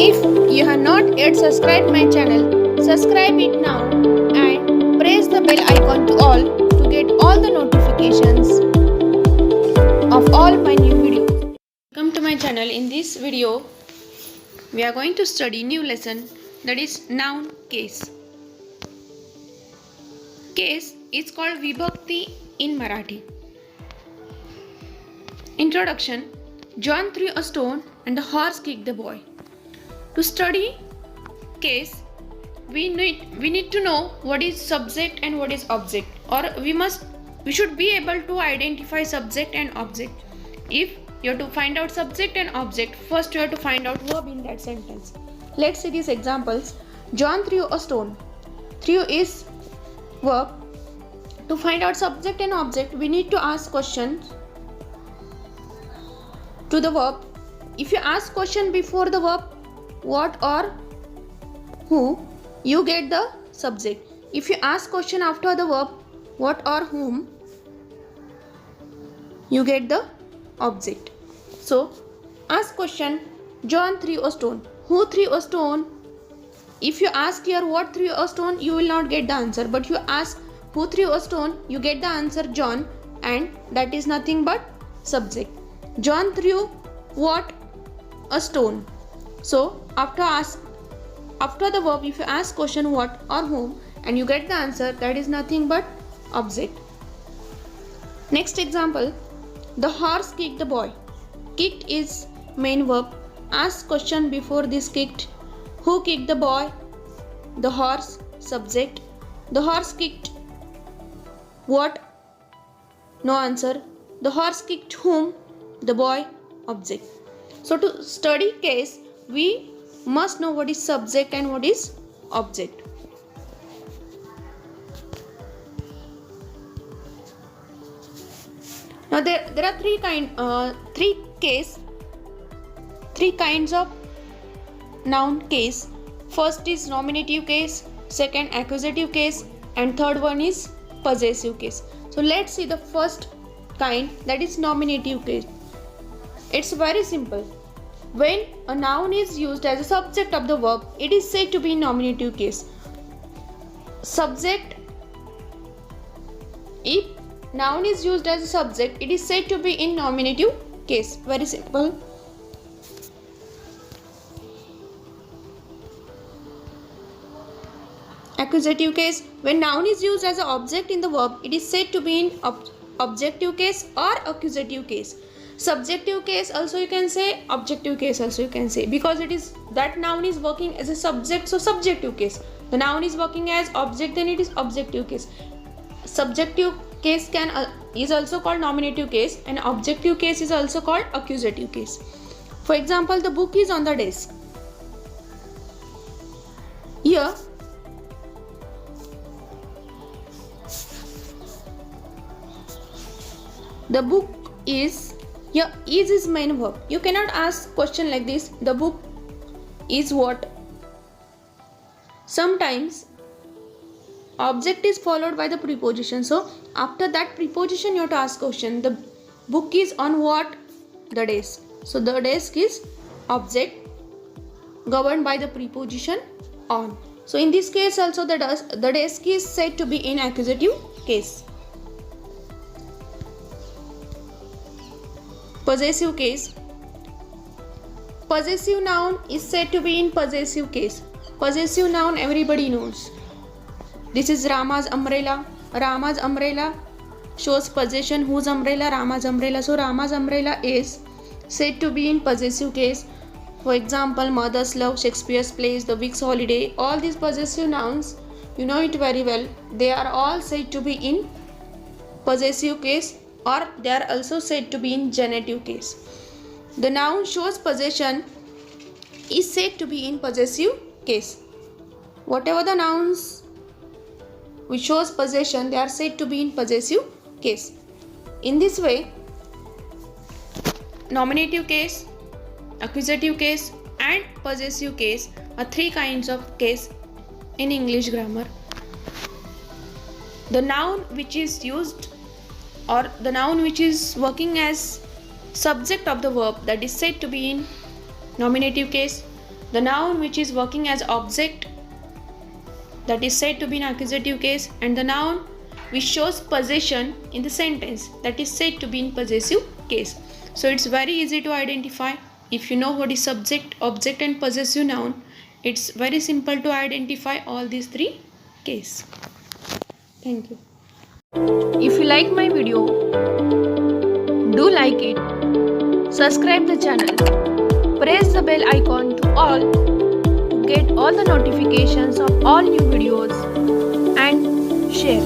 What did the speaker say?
If you have not yet subscribed my channel, subscribe it now and press the bell icon to all to get all the notifications of all my new videos. Welcome to my channel. In this video, we are going to study new lesson, that is noun case. Case is called Vibhakti in Marathi. Introduction. John threw a stone and the horse kicked the boy. To study case, we need to know what is subject and what is object, or we should be able to identify subject and object. If you have to find out subject and object, first you have to find out verb in that sentence. Let's see these examples. John threw a stone. Threw is verb. To find out subject and object, we need to ask questions to the verb. If you ask question before the verb, what or who, you get the subject. If you ask question after the verb, what or whom, you get the object. So ask question. John threw a stone. Who threw a stone? If you ask here what threw a stone, you will not get the answer, but you ask who threw a stone, you get the answer John, and that is nothing but subject. John threw what? A stone. So after the verb, if you ask question what or whom and you get the answer, that is nothing but object. Next example. The horse kicked the boy. Kicked is main verb. Ask question before this kicked. Who kicked the boy? The horse, subject. The horse kicked what? No answer. The horse kicked whom? The boy, object. So to study case, we must know what is subject and what is object. Now there are three kinds of noun case. First is nominative case, second accusative case, and third one is possessive case. So let's see the first kind, that is nominative case. It's very simple. When a noun is used as a subject of the verb, it is said to be in nominative case. Subject, if noun is used as a subject, it is said to be in nominative case. Very simple. Accusative case, when noun is used as an object in the verb, it is said to be in objective case or accusative case. Subjective case also you can say, objective case also you can say, because it is that noun is working as a subject, so subjective case. The noun is working as object, then it is objective case. Subjective case is also called nominative case, and objective case is also called accusative case. For example, the book is on the desk. Here the book is, here is main verb. You cannot ask question like this, the book is what? Sometimes object is followed by the preposition, so after that preposition you have to ask question. The book is on what? The desk. So the desk is object governed by the preposition on. So in this case also the desk is said to be in accusative case. Possessive case. Possessive noun is said to be in possessive case. Possessive noun everybody knows. This is Rama's umbrella. Rama's umbrella shows possession. Whose umbrella? Rama's umbrella. So Rama's umbrella is said to be in possessive case. For example, Mother's Love, Shakespeare's plays, The Week's Holiday. All these possessive nouns, you know it very well. They are all said to be in possessive case, or they are also said to be in genitive case. The noun shows possession is said to be in possessive case. Whatever the nouns which shows possession, they are said to be in possessive case. In this way, nominative case, accusative case and possessive case are three kinds of case in English grammar. The noun which is used, or the noun which is working as subject of the verb, that is said to be in nominative case. The noun which is working as object, that is said to be in accusative case, and the noun which shows possession in the sentence, that is said to be in possessive case. So it's very easy to identify. If you know what is subject, object and possessive noun, it's very simple to identify all these three cases. Thank you. If you like my video, do like it, subscribe the channel, press the bell icon to all to get all the notifications of all new videos, and share.